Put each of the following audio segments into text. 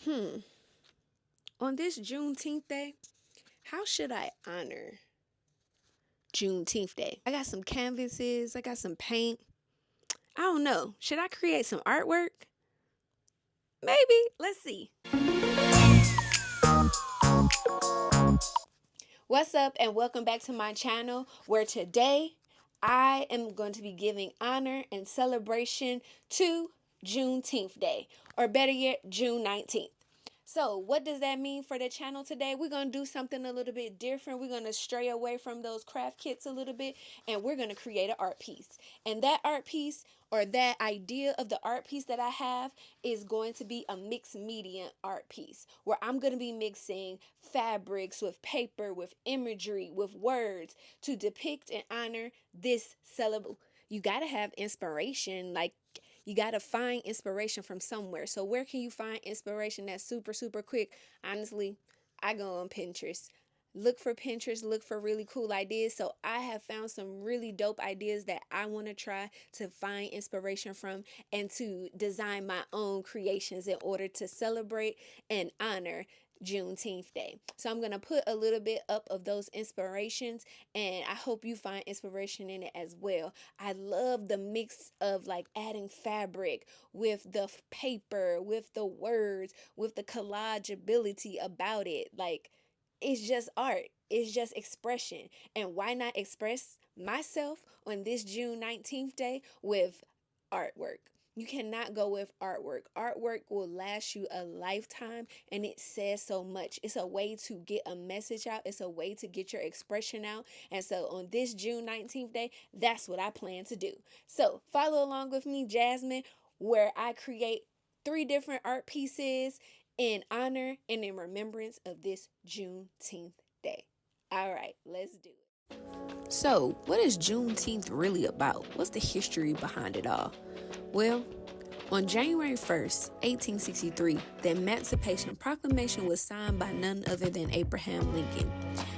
On this Juneteenth day, how should I honor Juneteenth day? I got some canvases, I got some paint. I don't know. Should I create some artwork? Maybe. Let's see. What's up, and welcome back to my channel, where today I am going to be giving honor and celebration to Juneteenth day, or better yet, June 19th. So what does that mean for the channel today? We're going to do something a little bit different. We're going to stray away from those craft kits a little bit, and we're going to create an art piece. And that art piece, or that idea of the art piece that I have, is going to be a mixed media art piece, where I'm going to be mixing fabrics with paper, with imagery, with words, to depict and honor this celebration. You got to have inspiration, you got to find inspiration from somewhere. So where can you find inspiration that's super, super quick? Honestly, I go on Pinterest. Look for Pinterest, look for really cool ideas. So I have found some really dope ideas that I want to try to find inspiration from, and to design my own creations in order to celebrate and honor Juneteenth day. So I'm going to put a little bit up of those inspirations, and I hope you find inspiration in it as well. I love the mix of adding fabric with the paper, with the words, with the collage ability about it. It's just art. It's just expression. And why not express myself on this June 19th day with artwork? You cannot go with artwork. Artwork will last you a lifetime, and it says so much. It's a way to get a message out. It's a way to get your expression out. And so on this June 19th day, that's what I plan to do. So follow along with me, Jasmine, where I create 3 different art pieces in honor and in remembrance of this Juneteenth day. All right, let's do it. So, what is Juneteenth really about? What's the history behind it all? Well, on January 1st, 1863, the Emancipation Proclamation was signed by none other than Abraham Lincoln,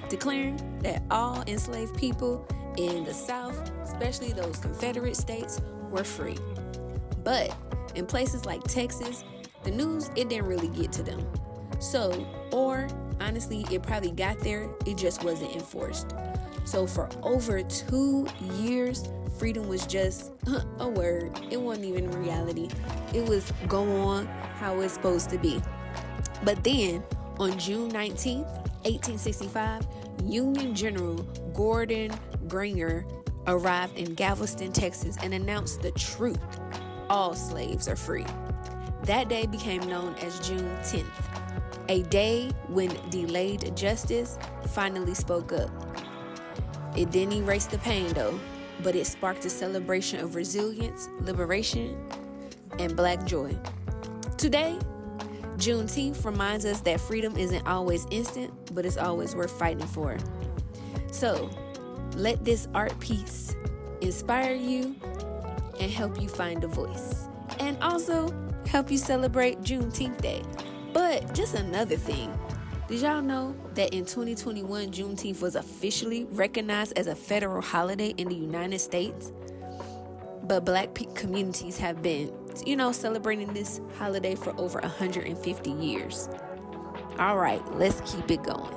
declaring that all enslaved people in the South, especially those Confederate states, were free. But in places like Texas, the news, it didn't really get to them. Honestly, it probably got there, it just wasn't enforced. So for over 2 years, freedom was just a word. It wasn't even reality. It was go on how it's supposed to be. But then, on June 19th, 1865, Union General Gordon Granger arrived in Galveston, Texas, and announced the truth: all slaves are free. That day became known as June 10th, a day when delayed justice finally spoke up. It didn't erase the pain though, but it sparked a celebration of resilience, liberation, and Black joy. Today, Juneteenth reminds us that freedom isn't always instant, but it's always worth fighting for. So, let this art piece inspire you and help you find a voice, and also help you celebrate Juneteenth day. But just another thing, did y'all know that in 2021, Juneteenth was officially recognized as a federal holiday in the United States? But Black communities have been, celebrating this holiday for over 150 years. All right, let's keep it going.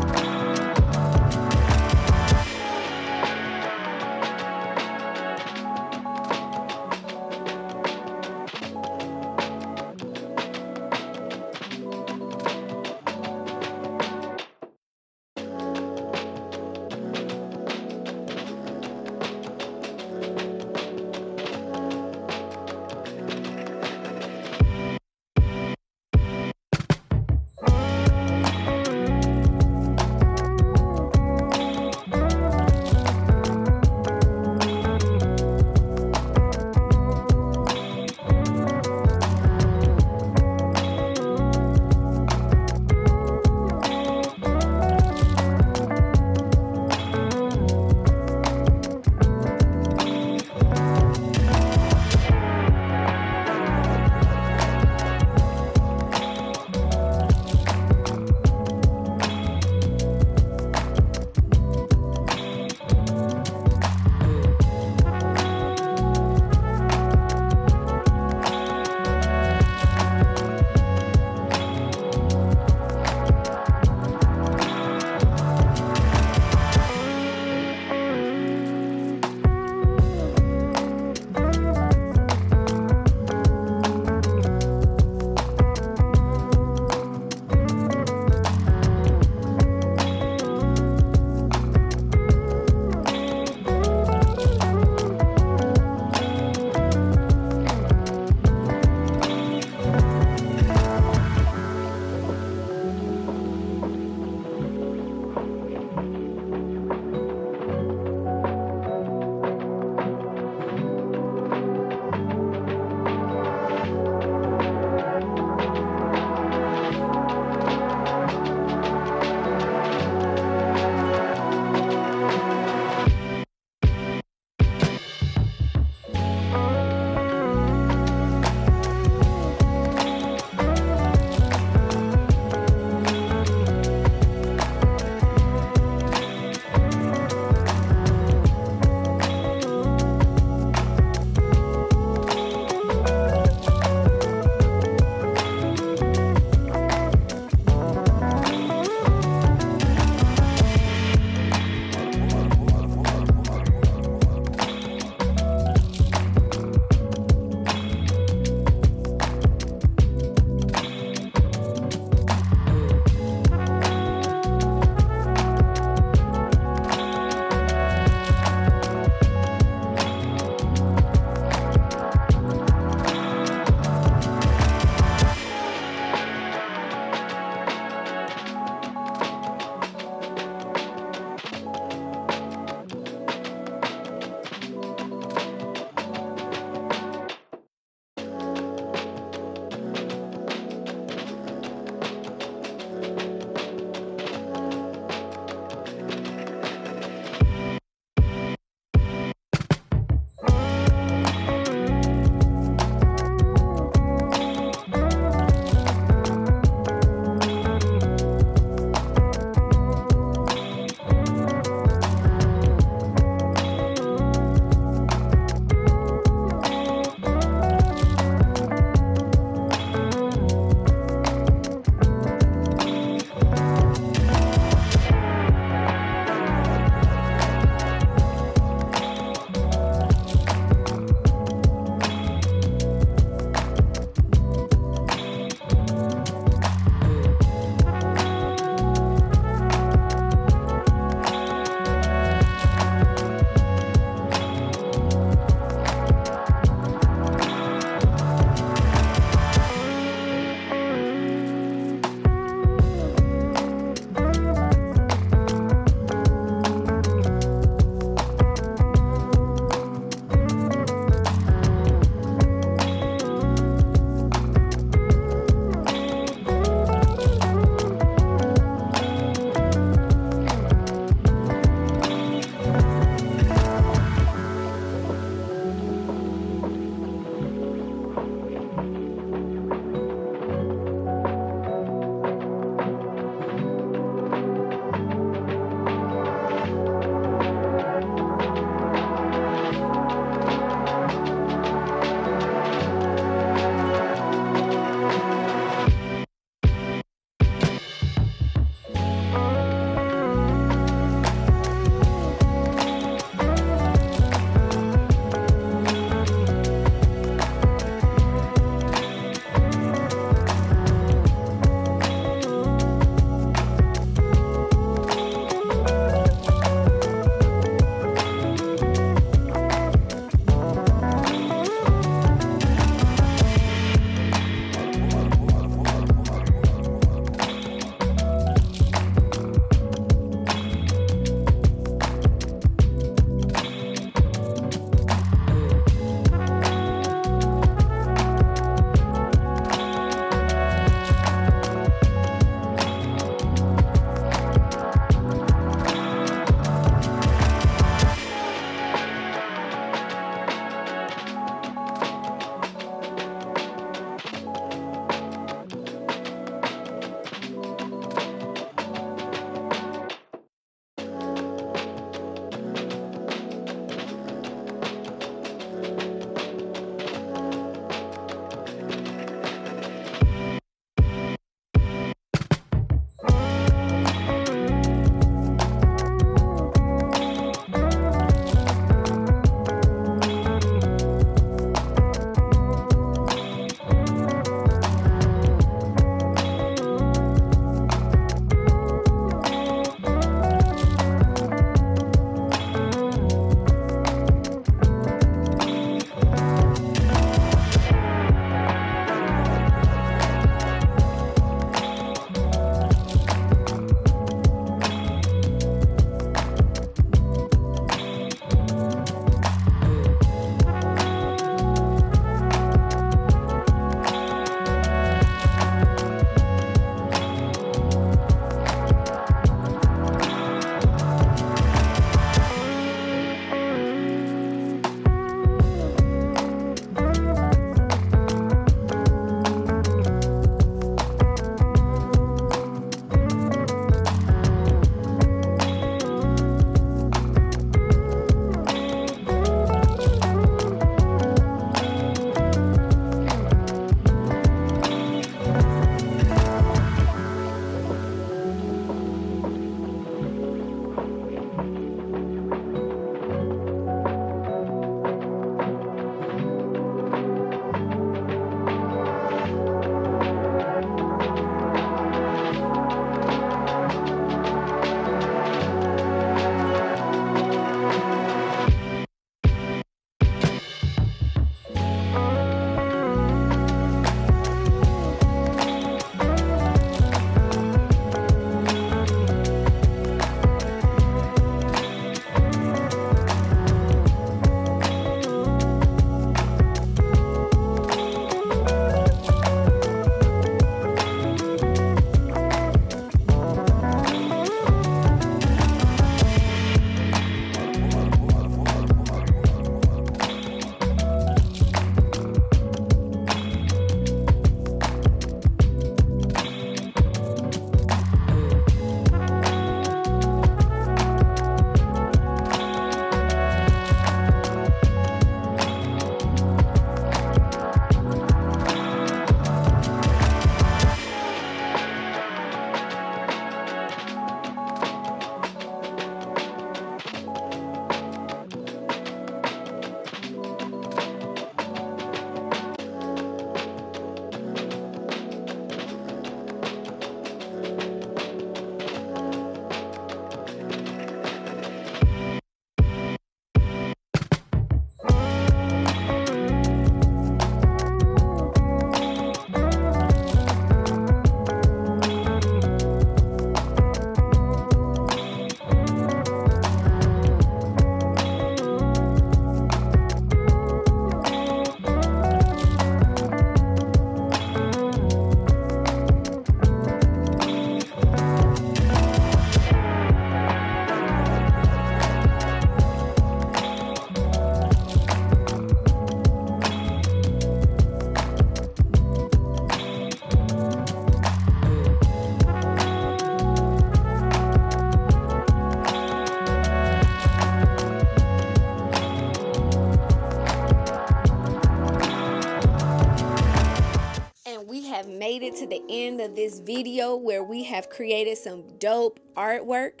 of this video where we have created some dope artwork.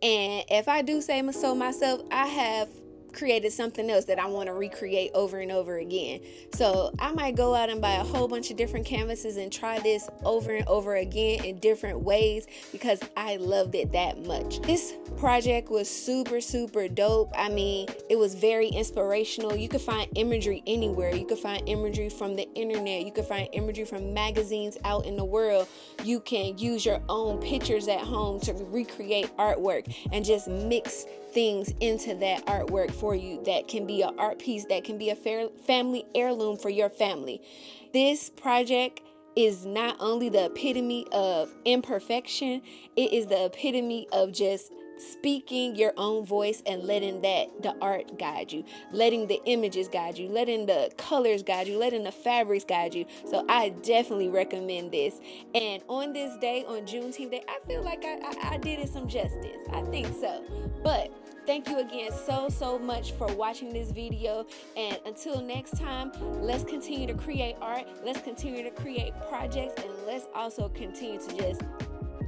And if I do say so myself, I have created something else that I want to recreate over and over again. So I might go out and buy a whole bunch of different canvases and try this over and over again in different ways because I loved it that much. This project was super, super dope. I mean, it was very inspirational. You could find imagery anywhere. You could find imagery from the internet. You could find imagery from magazines out in the world. You can use your own pictures at home to recreate artwork and just mix things into that artwork for you. That can be an art piece, that can be a family heirloom for your family. This project is not only the epitome of imperfection, it is the epitome of just speaking your own voice and letting the art guide you, letting the images guide you, letting the colors guide you, letting the fabrics guide you. So I definitely recommend this. And on this day, on Juneteenth Day, I feel like I did it some justice. I think so. But thank you again so much for watching this video. And until next time, let's continue to create art. Let's continue to create projects. And let's also continue to just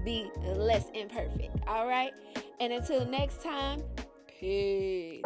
be less imperfect. All right? And until next time, peace.